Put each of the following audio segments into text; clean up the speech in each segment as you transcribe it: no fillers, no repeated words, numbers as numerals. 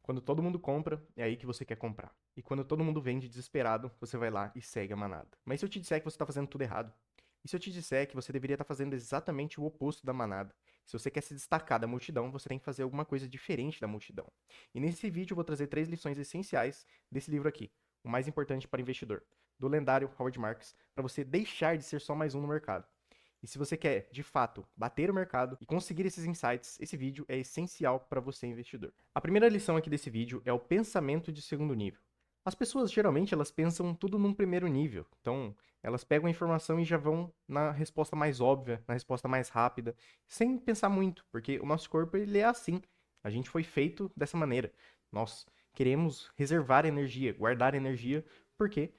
Quando todo mundo compra, é aí que você quer comprar. E quando todo mundo vende desesperado, você vai lá e segue a manada. Mas se eu te disser que você está fazendo tudo errado? E se eu te disser que você deveria estar fazendo exatamente o oposto da manada? Se você quer se destacar da multidão, você tem que fazer alguma coisa diferente da multidão. E nesse vídeo eu vou trazer 3 lições essenciais desse livro aqui, O Mais Importante para o Investidor, do lendário Howard Marks, para você deixar de ser só mais um no mercado. E se você quer, de fato, bater o mercado e conseguir esses insights, esse vídeo é essencial para você, investidor. A primeira lição aqui desse vídeo é o pensamento de segundo nível. As pessoas, geralmente, elas pensam tudo num primeiro nível. Então, elas pegam a informação e já vão na resposta mais óbvia, na resposta mais rápida, sem pensar muito, porque o nosso corpo, ele é assim. A gente foi feito dessa maneira. Nós queremos reservar energia, guardar energia, porque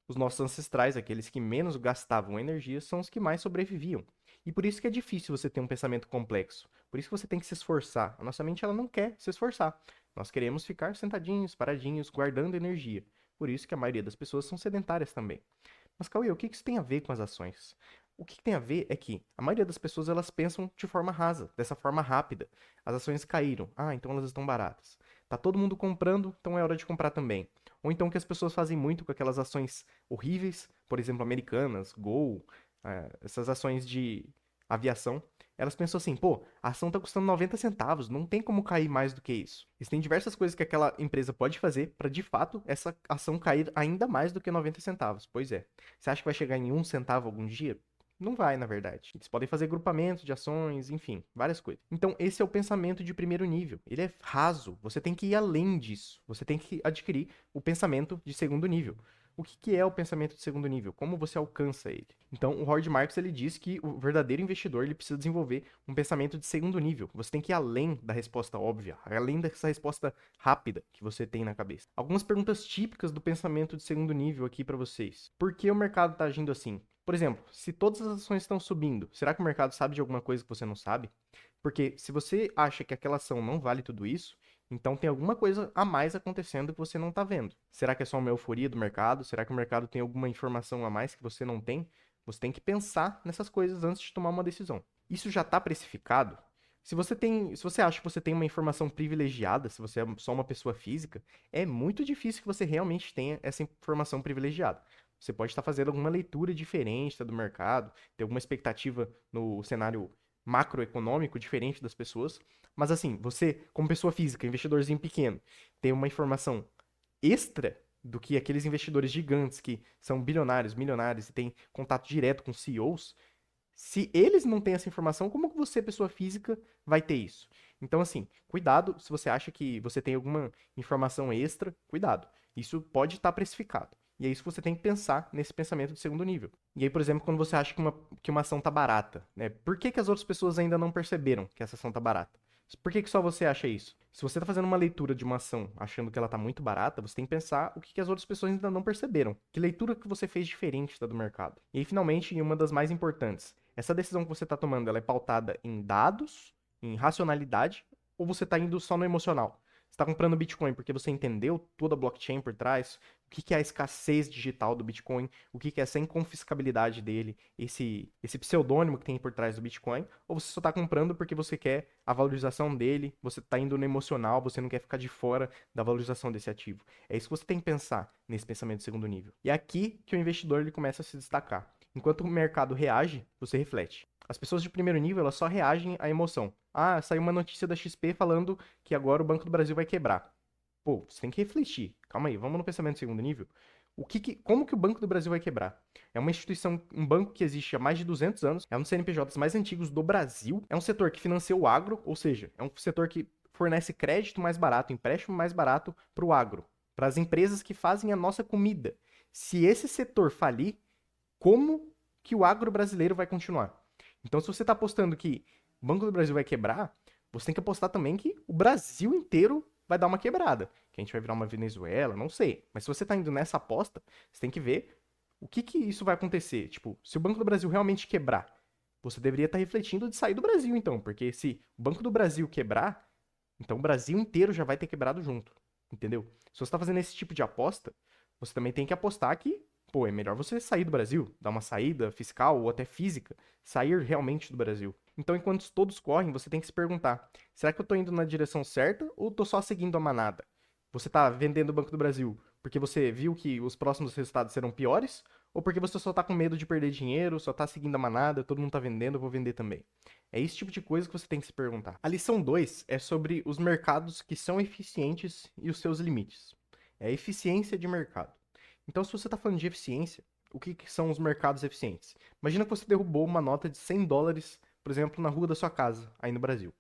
os nossos ancestrais, aqueles que menos gastavam energia, são os que mais sobreviviam. E por isso que é difícil você ter um pensamento complexo. Por isso que você tem que se esforçar. A nossa mente ela não quer se esforçar. Nós queremos ficar sentadinhos, paradinhos, guardando energia. Por isso que a maioria das pessoas são sedentárias também. Mas, Cauê, o que isso tem a ver com as ações? O que tem a ver é que a maioria das pessoas elas pensam de forma rasa, dessa forma rápida. As ações caíram. Ah, então elas estão baratas. Tá todo mundo comprando, então é hora de comprar também. Ou então que as pessoas fazem muito com aquelas ações horríveis, por exemplo, americanas, Gol, essas ações de aviação. Elas pensam assim, pô, a ação tá custando 90 centavos, não tem como cair mais do que isso. Existem diversas coisas que aquela empresa pode fazer para de fato essa ação cair ainda mais do que 90 centavos. Pois é. Você acha que vai chegar em 1 centavo algum dia? Não vai, na verdade. Eles podem fazer grupamentos de ações, enfim, várias coisas. Então, esse é o pensamento de primeiro nível. Ele é raso. Você tem que ir além disso. Você tem que adquirir o pensamento de segundo nível. O que é o pensamento de segundo nível? Como você alcança ele? Então, o Howard Marks ele diz que o verdadeiro investidor ele precisa desenvolver um pensamento de segundo nível. Você tem que ir além da resposta óbvia, além dessa resposta rápida que você tem na cabeça. Algumas perguntas típicas do pensamento de segundo nível aqui para vocês. Por que o mercado está agindo assim? Por exemplo, se todas as ações estão subindo, será que o mercado sabe de alguma coisa que você não sabe? Porque se você acha que aquela ação não vale tudo isso, então tem alguma coisa a mais acontecendo que você não está vendo. Será que é só uma euforia do mercado? Será que o mercado tem alguma informação a mais que você não tem? Você tem que pensar nessas coisas antes de tomar uma decisão. Isso já está precificado? Se você acha que você tem uma informação privilegiada, se você é só uma pessoa física, é muito difícil que você realmente tenha essa informação privilegiada. Você pode estar fazendo alguma leitura diferente do mercado, ter alguma expectativa no cenário macroeconômico diferente das pessoas. Mas assim, você, como pessoa física, investidorzinho pequeno, tem uma informação extra do que aqueles investidores gigantes que são bilionários, milionários e têm contato direto com CEOs, se eles não têm essa informação, como que você, pessoa física, vai ter isso? Então, assim, cuidado se você acha que você tem alguma informação extra, cuidado. Isso pode estar precificado. E é isso que você tem que pensar nesse pensamento de segundo nível. E aí, por exemplo, quando você acha que uma ação tá barata, né? Por que as outras pessoas ainda não perceberam que essa ação tá barata? Por que só você acha isso? Se você está fazendo uma leitura de uma ação achando que ela está muito barata, você tem que pensar o que as outras pessoas ainda não perceberam. Que leitura que você fez diferente da do mercado? E aí, finalmente, em uma das mais importantes, essa decisão que você está tomando, ela é pautada em dados, em racionalidade, ou você está indo só no emocional? Você está comprando Bitcoin porque você entendeu toda a blockchain por trás, o que é a escassez digital do Bitcoin, o que é essa inconfiscabilidade dele, esse pseudônimo que tem por trás do Bitcoin, ou você só está comprando porque você quer a valorização dele, você está indo no emocional, você não quer ficar de fora da valorização desse ativo. É isso que você tem que pensar nesse pensamento de segundo nível. E é aqui que o investidor ele começa a se destacar. Enquanto o mercado reage, você reflete. As pessoas de primeiro nível, elas só reagem à emoção. Ah, saiu uma notícia da XP falando que agora o Banco do Brasil vai quebrar. Pô, você tem que refletir. Calma aí, vamos no pensamento de segundo nível. Como que o Banco do Brasil vai quebrar? É uma instituição, um banco que existe há mais de 200 anos, é um dos CNPJs mais antigos do Brasil, é um setor que financia o agro, ou seja, é um setor que fornece crédito mais barato, empréstimo mais barato para o agro, para as empresas que fazem a nossa comida. Se esse setor falir, como que o agro brasileiro vai continuar? Então, se você está apostando que o Banco do Brasil vai quebrar, você tem que apostar também que o Brasil inteiro vai dar uma quebrada. Que a gente vai virar uma Venezuela, não sei. Mas se você está indo nessa aposta, você tem que ver o que isso vai acontecer. Tipo, se o Banco do Brasil realmente quebrar, você deveria estar refletindo de sair do Brasil, então. Porque se o Banco do Brasil quebrar, então o Brasil inteiro já vai ter quebrado junto. Entendeu? Se você está fazendo esse tipo de aposta, você também tem que apostar que, pô, é melhor você sair do Brasil, dar uma saída fiscal ou até física, sair realmente do Brasil. Então, enquanto todos correm, você tem que se perguntar: será que eu estou indo na direção certa ou estou só seguindo a manada? Você está vendendo o Banco do Brasil porque você viu que os próximos resultados serão piores? Ou porque você só está com medo de perder dinheiro, só está seguindo a manada, todo mundo está vendendo, eu vou vender também? É esse tipo de coisa que você tem que se perguntar. A lição 2 é sobre os mercados que são eficientes e os seus limites. É a eficiência de mercado. Então, se você está falando de eficiência, o que são os mercados eficientes? Imagina que você derrubou uma nota de US$ 100, por exemplo, na rua da sua casa, aí no Brasil.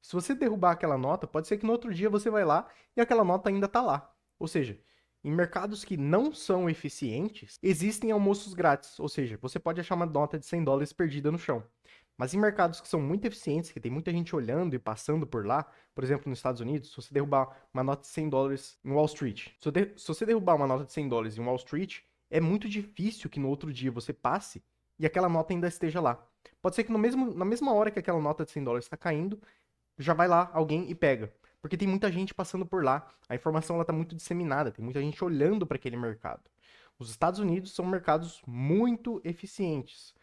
Se você derrubar aquela nota, pode ser que no outro dia você vai lá e aquela nota ainda está lá. Ou seja, em mercados que não são eficientes, existem almoços grátis. Ou seja, você pode achar uma nota de US$ 100 perdida no chão. Mas em mercados que são muito eficientes, que tem muita gente olhando e passando por lá, por exemplo, nos Estados Unidos, se você derrubar uma nota de US$ 100 em Wall Street, se você derrubar uma nota de US$ 100 em Wall Street, é muito difícil que no outro dia você passe e aquela nota ainda esteja lá. Pode ser que na mesma hora que aquela nota de US$ 100 está caindo, já vai lá alguém e pega. Porque tem muita gente passando por lá. A informação ela tá muito disseminada, tem muita gente olhando para aquele mercado. Os Estados Unidos são mercados muito eficientes.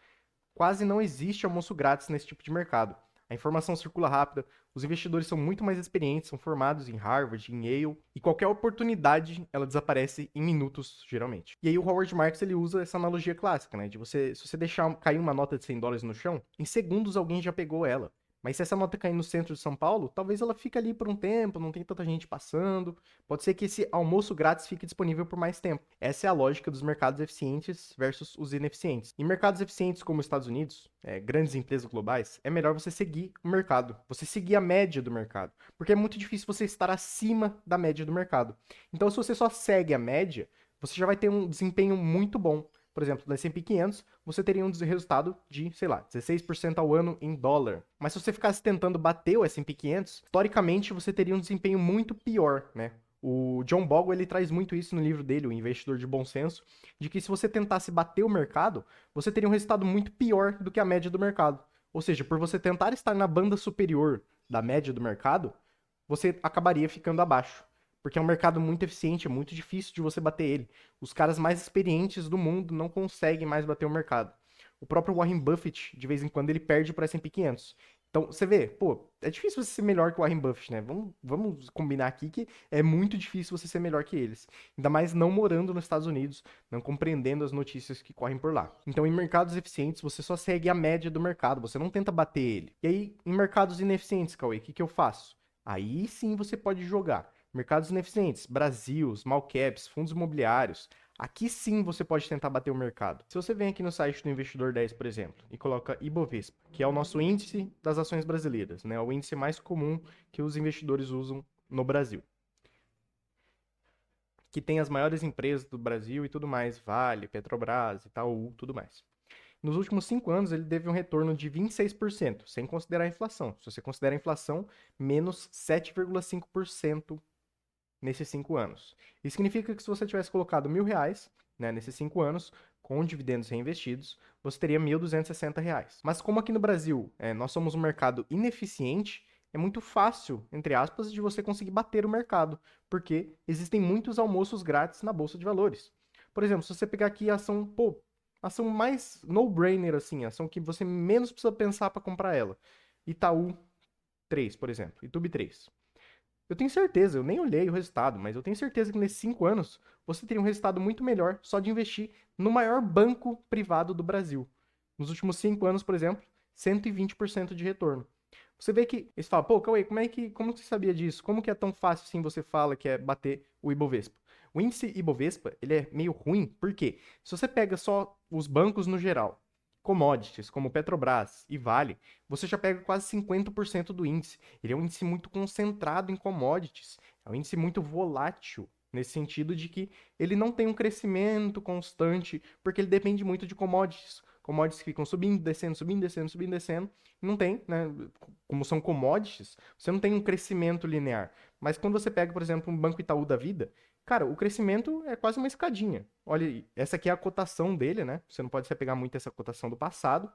Quase não existe almoço grátis nesse tipo de mercado. A informação circula rápida, os investidores são muito mais experientes, são formados em Harvard, em Yale, e qualquer oportunidade ela desaparece em minutos, geralmente. E aí o Howard Marks ele usa essa analogia clássica, né? De se você deixar cair uma nota de US$ 100 no chão, em segundos alguém já pegou ela. Mas se essa nota cair no centro de São Paulo, talvez ela fique ali por um tempo, não tem tanta gente passando. Pode ser que esse almoço grátis fique disponível por mais tempo. Essa é a lógica dos mercados eficientes versus os ineficientes. Em mercados eficientes como os Estados Unidos, grandes empresas globais, é melhor você seguir o mercado, você seguir a média do mercado, porque é muito difícil você estar acima da média do mercado. Então, se você só segue a média, você já vai ter um desempenho muito bom. Por exemplo, no S&P 500, você teria um resultado de, sei lá, 16% ao ano em dólar. Mas se você ficasse tentando bater o S&P 500, historicamente você teria um desempenho muito pior, né? O John Bogle, ele traz muito isso no livro dele, O Investidor de Bom Senso, de que se você tentasse bater o mercado, você teria um resultado muito pior do que a média do mercado. Ou seja, por você tentar estar na banda superior da média do mercado, você acabaria ficando abaixo. Porque é um mercado muito eficiente, é muito difícil de você bater ele. Os caras mais experientes do mundo não conseguem mais bater o mercado. O próprio Warren Buffett, de vez em quando, ele perde para S&P 500. Então, você vê, pô, é difícil você ser melhor que o Warren Buffett, né? Vamos combinar aqui que é muito difícil você ser melhor que eles. Ainda mais não morando nos Estados Unidos, não compreendendo as notícias que correm por lá. Então, em mercados eficientes, você só segue a média do mercado, você não tenta bater ele. E aí, em mercados ineficientes, Cauê, o que eu faço? Aí sim você pode jogar. Mercados ineficientes, Brasil, small caps, fundos imobiliários. Aqui sim você pode tentar bater o mercado. Se você vem aqui no site do Investidor 10, por exemplo, e coloca Ibovespa, que é o nosso índice das ações brasileiras, né? O índice mais comum que os investidores usam no Brasil. Que tem as maiores empresas do Brasil e tudo mais, Vale, Petrobras, Itaú, tudo mais. Nos últimos 5 anos, ele teve um retorno de 26%, sem considerar a inflação. Se você considera a inflação, menos 7,5% nesses 5 anos. Isso significa que se você tivesse colocado R$ 1.000, né, nesses 5 anos, com dividendos reinvestidos, você teria R$ 1.260. Mas como aqui no Brasil nós somos um mercado ineficiente, é muito fácil, entre aspas, de você conseguir bater o mercado, porque existem muitos almoços grátis na Bolsa de Valores. Por exemplo, se você pegar aqui a ação, pô, ação mais no-brainer, assim, ação que você menos precisa pensar para comprar ela. Itaú 3, por exemplo, Itube 3. Eu tenho certeza, eu nem olhei o resultado, mas eu tenho certeza que nesses 5 anos você teria um resultado muito melhor só de investir no maior banco privado do Brasil. Nos últimos 5 anos, por exemplo, 120% de retorno. Você vê que eles falam, pô, Cauê, como você sabia disso? Como que é tão fácil assim você fala que é bater o Ibovespa? O índice Ibovespa, ele é meio ruim, porque se você pega só os bancos no geral, commodities como Petrobras e Vale, você já pega quase 50% do índice. Ele é um índice muito concentrado em commodities, é um índice muito volátil, nesse sentido de que ele não tem um crescimento constante, porque ele depende muito de commodities. Commodities que ficam subindo, descendo, subindo, descendo, subindo, descendo. Não tem, né? Como são commodities, você não tem um crescimento linear. Mas quando você pega, por exemplo, um Banco Itaú da vida, cara, o crescimento é quase uma escadinha. Olha, essa aqui é a cotação dele, né? Você não pode se pegar muito essa cotação do passado.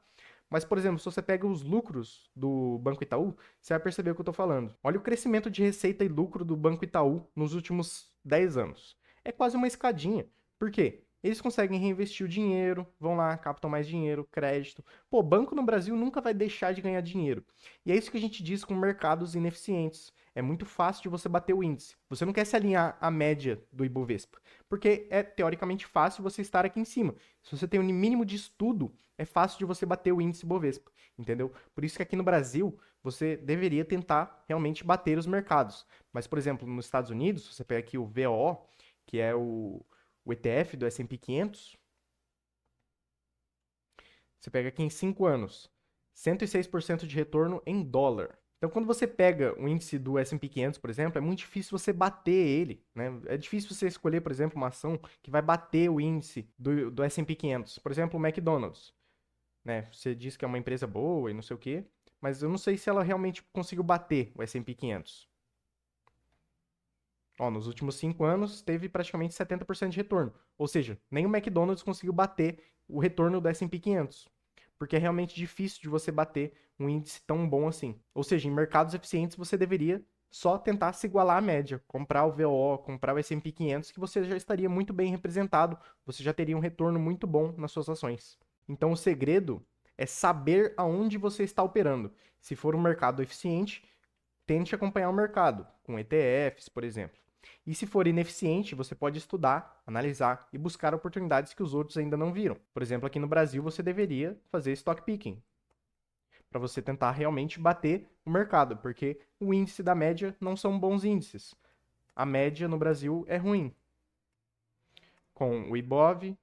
Mas, por exemplo, se você pega os lucros do Banco Itaú, você vai perceber o que eu estou falando. Olha o crescimento de receita e lucro do Banco Itaú nos últimos 10 anos. É quase uma escadinha. Por quê? eles conseguem reinvestir o dinheiro, vão lá, captam mais dinheiro, crédito. Pô, banco no Brasil nunca vai deixar de ganhar dinheiro. E é isso que a gente diz com mercados ineficientes. É muito fácil de você bater o índice. Você não quer se alinhar à média do Ibovespa, porque é teoricamente fácil você estar aqui em cima. Se você tem um mínimo de estudo, é fácil de você bater o índice Ibovespa, entendeu? Por isso que aqui no Brasil, você deveria tentar realmente bater os mercados. Mas, por exemplo, nos Estados Unidos, você pega aqui o VOO, que é o ETF do S&P 500, você pega aqui em 5 anos, 106% de retorno em dólar. Então, quando você pega o índice do S&P 500, por exemplo, é muito difícil você bater ele, né? É difícil você escolher, por exemplo, uma ação que vai bater o índice do S&P 500. Por exemplo, o McDonald's, né? Você diz que é uma empresa boa e não sei o quê, mas eu não sei se ela realmente conseguiu bater o S&P 500. Ó, nos últimos 5 anos, teve praticamente 70% de retorno. Ou seja, nem o McDonald's conseguiu bater o retorno do S&P 500. Porque é realmente difícil de você bater um índice tão bom assim. Ou seja, em mercados eficientes, você deveria só tentar se igualar à média. Comprar o VO, comprar o S&P 500, que você já estaria muito bem representado. Você já teria um retorno muito bom nas suas ações. Então, o segredo é saber aonde você está operando. Se for um mercado eficiente, tente acompanhar o mercado, com ETFs, por exemplo. E se for ineficiente, você pode estudar, analisar e buscar oportunidades que os outros ainda não viram. Por exemplo, aqui no Brasil, você deveria fazer stock picking, para você tentar realmente bater o mercado, porque o índice da média não são bons índices. A média no Brasil é ruim. Com o IBOV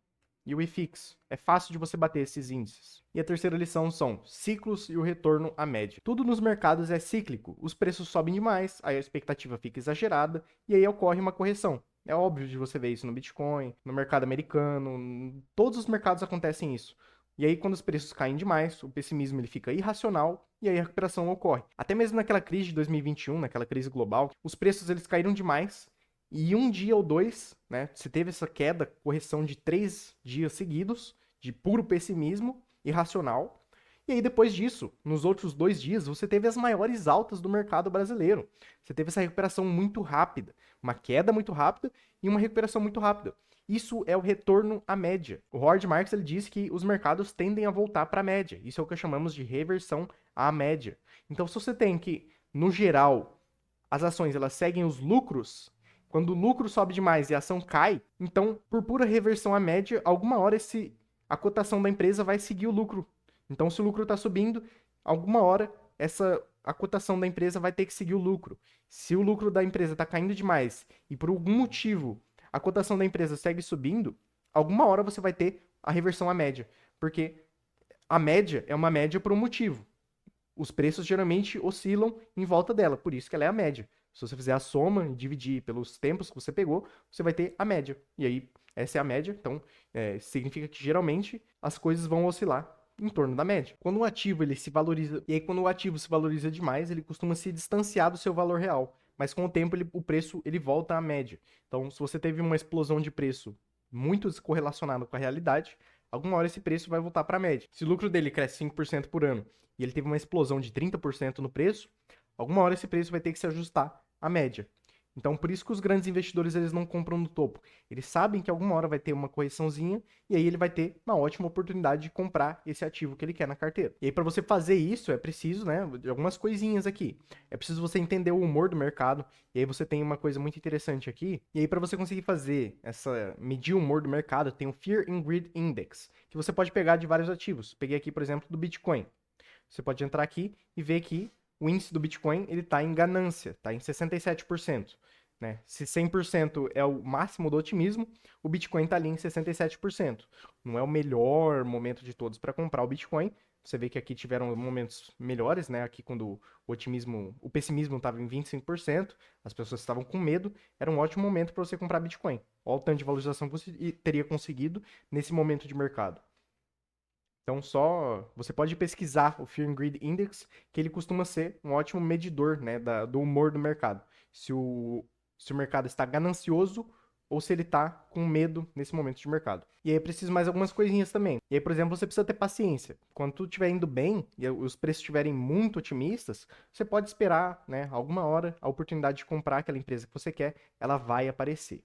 e o IFIX. É fácil de você bater esses índices. E a terceira lição são ciclos e o retorno à média. Tudo nos mercados é cíclico. Os preços sobem demais, aí a expectativa fica exagerada e aí ocorre uma correção. É óbvio de você ver isso no Bitcoin, no mercado americano, todos os mercados acontecem isso. E aí, quando os preços caem demais, o pessimismo ele fica irracional e aí a recuperação ocorre. Até mesmo naquela crise de 2021, naquela crise global, os preços eles caíram demais e um dia ou dois, né, você teve essa queda, correção de 3 dias seguidos, de puro pessimismo irracional. E aí, depois disso, nos outros 2 dias, você teve as maiores altas do mercado brasileiro. Você teve essa recuperação muito rápida, uma queda muito rápida e uma recuperação muito rápida. Isso é o retorno à média. O Howard Marks ele diz que os mercados tendem a voltar para a média. Isso é o que chamamos de reversão à média. Então, se você tem que, no geral, as ações elas seguem os lucros, quando o lucro sobe demais e a ação cai, então, por pura reversão à média, alguma hora a cotação da empresa vai seguir o lucro. Então, se o lucro está subindo, alguma hora a cotação da empresa vai ter que seguir o lucro. Se o lucro da empresa está caindo demais e por algum motivo a cotação da empresa segue subindo, alguma hora você vai ter a reversão à média. Porque a média é uma média por um motivo. Os preços geralmente oscilam em volta dela, por isso que ela é a média. Se você fizer a soma e dividir pelos tempos que você pegou, você vai ter a média. E aí, essa é a média, então significa que geralmente as coisas vão oscilar em torno da média. Quando um ativo ele se valoriza, e aí quando o ativo se valoriza demais, ele costuma se distanciar do seu valor real. Mas com o tempo o preço ele volta à média. Então, se você teve uma explosão de preço muito descorrelacionada com a realidade, alguma hora esse preço vai voltar para a média. Se o lucro dele cresce 5% por ano e ele teve uma explosão de 30% no preço, alguma hora esse preço vai ter que se ajustar à média. Então, por isso que os grandes investidores eles não compram no topo. Eles sabem que alguma hora vai ter uma correçãozinha e aí ele vai ter uma ótima oportunidade de comprar esse ativo que ele quer na carteira. E aí, para você fazer isso, é preciso, né, de algumas coisinhas aqui. É preciso você entender o humor do mercado. E aí você tem uma coisa muito interessante aqui. E aí, para você conseguir fazer medir o humor do mercado, tem o Fear and Greed Index, que você pode pegar de vários ativos. Peguei aqui, por exemplo, do Bitcoin. Você pode entrar aqui e ver que o índice do Bitcoin ele está em ganância, está em 67%. Né? Se 100% é o máximo do otimismo, o Bitcoin está ali em 67%. Não é o melhor momento de todos para comprar o Bitcoin. Você vê que aqui tiveram momentos melhores, né? Aqui quando o pessimismo estava em 25%, as pessoas estavam com medo, era um ótimo momento para você comprar Bitcoin. Olha o tanto de valorização que você teria conseguido nesse momento de mercado. Então, só você pode pesquisar o Fear and Greed Index, que ele costuma ser um ótimo medidor, né, do humor do mercado. Se o mercado está ganancioso ou se ele está com medo nesse momento de mercado. E aí é preciso mais algumas coisinhas também. E aí, por exemplo, você precisa ter paciência. Quando tudo estiver indo bem e os preços estiverem muito otimistas, você pode esperar, né, alguma hora a oportunidade de comprar aquela empresa que você quer, ela vai aparecer.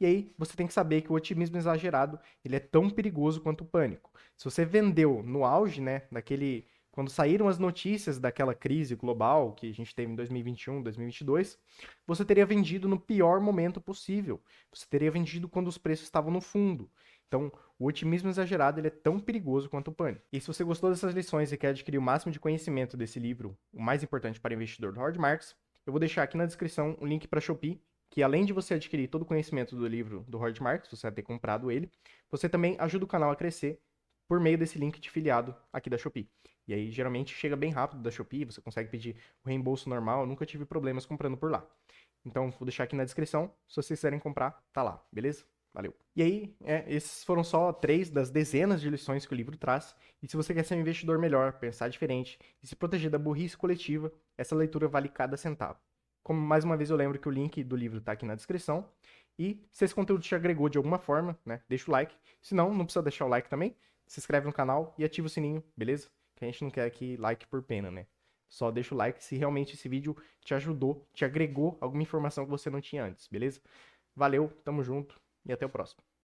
E aí você tem que saber que o otimismo exagerado, ele é tão perigoso quanto o pânico. Se você vendeu no auge, né, quando saíram as notícias daquela crise global que a gente teve em 2021, 2022, você teria vendido no pior momento possível. Você teria vendido quando os preços estavam no fundo. Então, o otimismo exagerado ele é tão perigoso quanto o pânico. E se você gostou dessas lições e quer adquirir o máximo de conhecimento desse livro, o mais importante para investidor do Howard Marks, eu vou deixar aqui na descrição um link para a Shopee, que além de você adquirir todo o conhecimento do livro do Howard Marks, você vai ter comprado ele, você também ajuda o canal a crescer por meio desse link de filiado aqui da Shopee. E aí, geralmente, chega bem rápido da Shopee, você consegue pedir o reembolso normal, eu nunca tive problemas comprando por lá. Então, vou deixar aqui na descrição, se vocês quiserem comprar, tá lá, beleza? Valeu. E aí, esses foram só 3 das dezenas de lições que o livro traz. E se você quer ser um investidor melhor, pensar diferente e se proteger da burrice coletiva, essa leitura vale cada centavo. Como mais uma vez eu lembro que o link do livro está aqui na descrição. E se esse conteúdo te agregou de alguma forma, né, deixa o like. Se não, não precisa deixar o like também. Se inscreve no canal e ativa o sininho, beleza? Que a gente não quer aqui like por pena, né? Só deixa o like se realmente esse vídeo te ajudou, te agregou alguma informação que você não tinha antes, beleza? Valeu, tamo junto e até o próximo.